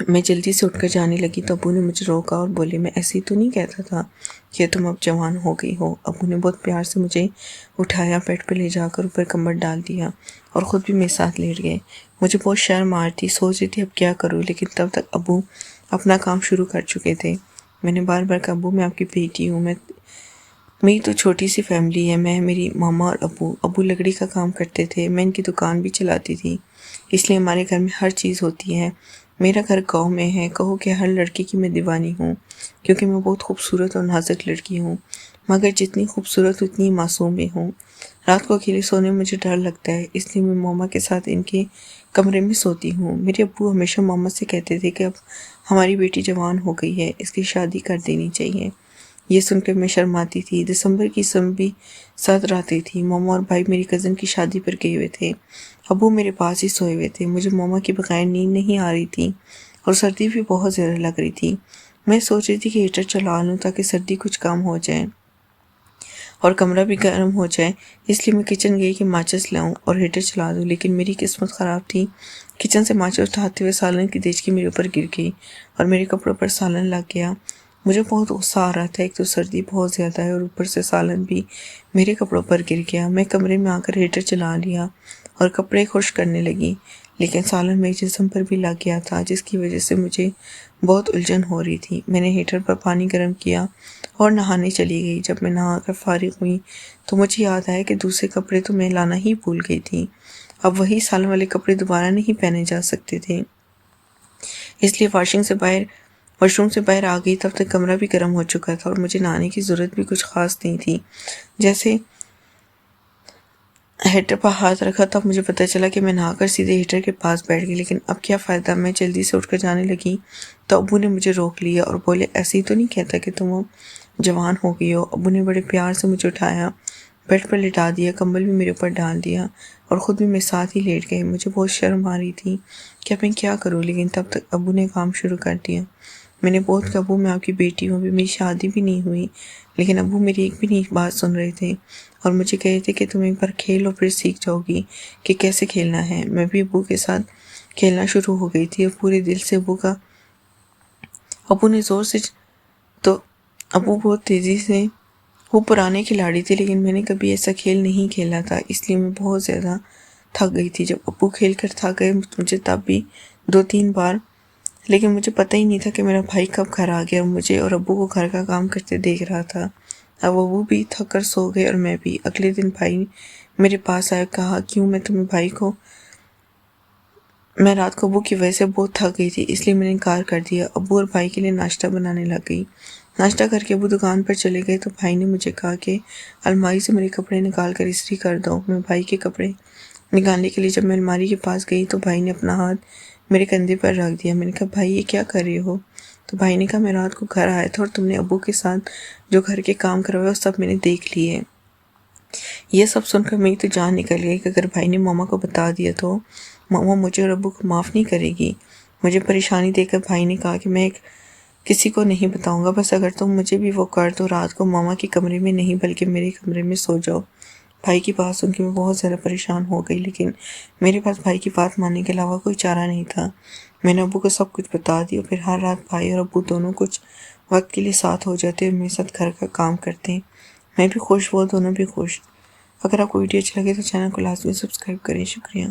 میں جلدی سے اٹھ کر جانے لگی تو ابو نے مجھے روکا اور بولے میں ایسے ہی تو نہیں کہتا تھا کہ تم اب جوان ہو گئی ہو۔ ابو نے بہت پیار سے مجھے اٹھایا، بیڈ پہ لے جا کر اوپر کمبل ڈال دیا اور خود بھی میرے ساتھ لیٹ گئے۔ مجھے بہت شرم آ رہی تھی، سوچ رہی تھی اب کیا کروں، لیکن تب تک ابو اپنا کام شروع کر چکے تھے۔ میں نے بار بار کہا ابو میں آپ کی بیٹی ہوں، میری تو چھوٹی سی فیملی ہے، میں، میری ماما اور ابو لکڑی کا کام کرتے تھے، میں ان کی دکان بھی چلاتی تھی، اس لیے ہمارے گھر میں ہر چیز ہوتی ہے۔ میرا گھر گاؤں میں ہے، کہو کہ ہر لڑکی کی میں دیوانی ہوں، کیونکہ میں بہت خوبصورت اور نازک لڑکی ہوں، مگر جتنی خوبصورت اتنی معصوم بھی ہوں۔ رات کو اکیلے سونے میں مجھے ڈر لگتا ہے، اس لیے میں ماما کے ساتھ ان کے کمرے میں سوتی ہوں۔ میرے ابو ہمیشہ ماما سے کہتے تھے کہ اب ہماری بیٹی جوان ہو گئی ہے، اس کی شادی کر دینی چاہیے۔ یہ سن کر میں شرماتی تھی۔ دسمبر کی سنبھی 7 راتیں تھی، ماما اور بھائی میری کزن کی شادی پر گئے ہوئے تھے، ابو میرے پاس ہی سوئے ہوئے تھے۔ مجھے ماما کے بغیر نیند نہیں آ رہی تھی اور سردی بھی بہت زیادہ لگ رہی تھی۔ میں سوچ رہی تھی کہ ہیٹر چلا لوں تاکہ سردی کچھ کم ہو جائے اور کمرہ بھی گرم ہو جائے، اس لیے میں کچن گئی کہ ماچس لاؤں اور ہیٹر چلا دوں، لیکن میری قسمت خراب تھی۔ کچن سے ماچس اٹھاتے ہوئے سالن کی دیچکی میرے اوپر گر گئی اور میرے کپڑوں پر سالن لگ گیا۔ مجھے بہت غصہ آ رہا تھا، ایک تو سردی بہت زیادہ ہے اور اوپر سے سالن بھی میرے کپڑوں پر گر گیا۔ میں کمرے میں آ کر ہیٹر چلا لیا اور کپڑے خشک کرنے لگی، لیکن سالن میرے جسم پر بھی لگ گیا تھا، جس کی وجہ سے مجھے بہت الجھن ہو رہی تھی۔ میں نے ہیٹر پر پانی گرم کیا اور نہانے چلی گئی۔ جب میں نہا کر فارغ ہوئی تو مجھے یاد آیا کہ دوسرے کپڑے تو میں لانا ہی بھول گئی تھی۔ اب وہی سالن والے کپڑے دوبارہ نہیں پہنے جا سکتے تھے، اس لیے واش روم سے باہر آ گئی۔ تب تک کمرہ بھی گرم ہو چکا تھا اور مجھے نہانے کی ضرورت بھی کچھ خاص نہیں تھی۔ جیسے ہیٹر پر ہاتھ رکھا تب مجھے پتہ چلا کہ میں نہا کر سیدھے ہیٹر کے پاس بیٹھ گئی، لیکن اب کیا فائدہ، میں جلدی سے اٹھ کر جانے لگی تو ابو نے مجھے روک لیا اور بولے ایسے ہی تو نہیں کہتا کہ تم اب جوان ہو گئی ہو۔ ابو نے بڑے پیار سے مجھے اٹھایا، بیڈ پر لٹا دیا، کمبل بھی میرے اوپر ڈال دیا اور خود بھی میرے ساتھ ہی لیٹ گئے۔ مجھے بہت شرم آ رہی تھی کہ اب میں کیا کروں، لیکن تب تک ابو نے کام شروع کر دیا۔ میں نے بہت کہا ابو میں آپ کی بیٹی ہوں، ابھی میری شادی بھی نہیں ہوئی، لیکن ابو میری ایک بھی نہیں بات سن رہے تھے اور مجھے کہے تھے کہ تم ایک بار کھیلو پھر سیکھ جاؤ گی کہ کیسے کھیلنا ہے۔ میں بھی ابو کے ساتھ کھیلنا شروع ہو گئی تھی اور پورے دل سے ابو نے زور سے تو ابو بہت تیزی سے، وہ پرانے کھلاڑی تھے لیکن میں نے کبھی ایسا کھیل نہیں کھیلا تھا، اس لیے میں بہت زیادہ تھک گئی تھی۔ جب ابو کھیل کر تھک گئے مجھے تب بھی 2-3 بار، لیکن مجھے پتہ ہی نہیں تھا کہ میرا بھائی کب گھر آ گیا اور مجھے اور ابو کو گھر کا کام کرتے دیکھ رہا تھا۔ اب ابو بھی تھک کر سو گئے اور میں بھی۔ اگلے دن بھائی میرے پاس آیا، کہا کیوں، میں رات کو ابو کی وجہ سے بہت تھک گئی تھی، اس لیے میں نے انکار کر دیا۔ ابو اور بھائی کے لیے ناشتہ بنانے لگ گئی۔ ناشتہ کر کے ابو دکان پر چلے گئے تو بھائی نے مجھے کہا کہ الماری سے میرے کپڑے نکال کر استری کر دو۔ میں بھائی کے کپڑے نکالنے کے لیے جب میں الماری کے پاس گئی تو بھائی نے اپنا ہاتھ میرے کندھے پر رکھ دیا۔ میں نے کہا بھائی یہ کیا کر رہے ہو؟ تو بھائی نے کہا میں رات کو گھر آیا تھا اور تم نے ابو کے ساتھ جو گھر کے کام کروایا وہ سب میں نے دیکھ لیے۔ یہ سب سن کر میری تو جان نکل گئی کہ اگر بھائی نے ماما کو بتا دیا تو ماما مجھے اور ابو کو معاف نہیں کرے گی۔ مجھے پریشانی دیکھ کر بھائی نے کہا کہ میں کسی کو نہیں بتاؤں گا، بس اگر تم مجھے بھی وہ کر دو، رات کو ماما کے کمرے میں نہیں بلکہ میرے کمرے میں سو جاؤ۔ بھائی کی بات سن کے میں بہت زیادہ پریشان ہو گئی، لیکن میرے پاس بھائی کی بات ماننے کے علاوہ کوئی چارہ نہیں تھا۔ میں نے ابو کو سب کچھ بتا دیا، پھر ہر رات بھائی اور ابو دونوں کچھ وقت کے لیے ساتھ ہو جاتے اور میرے ساتھ گھر کا کام کرتے، میں بھی خوش، وہ دونوں بھی خوش۔ اگر آپ کو ویڈیو اچھی لگے تو چینل کو لازمی سبسکرائب کریں۔ شکریہ۔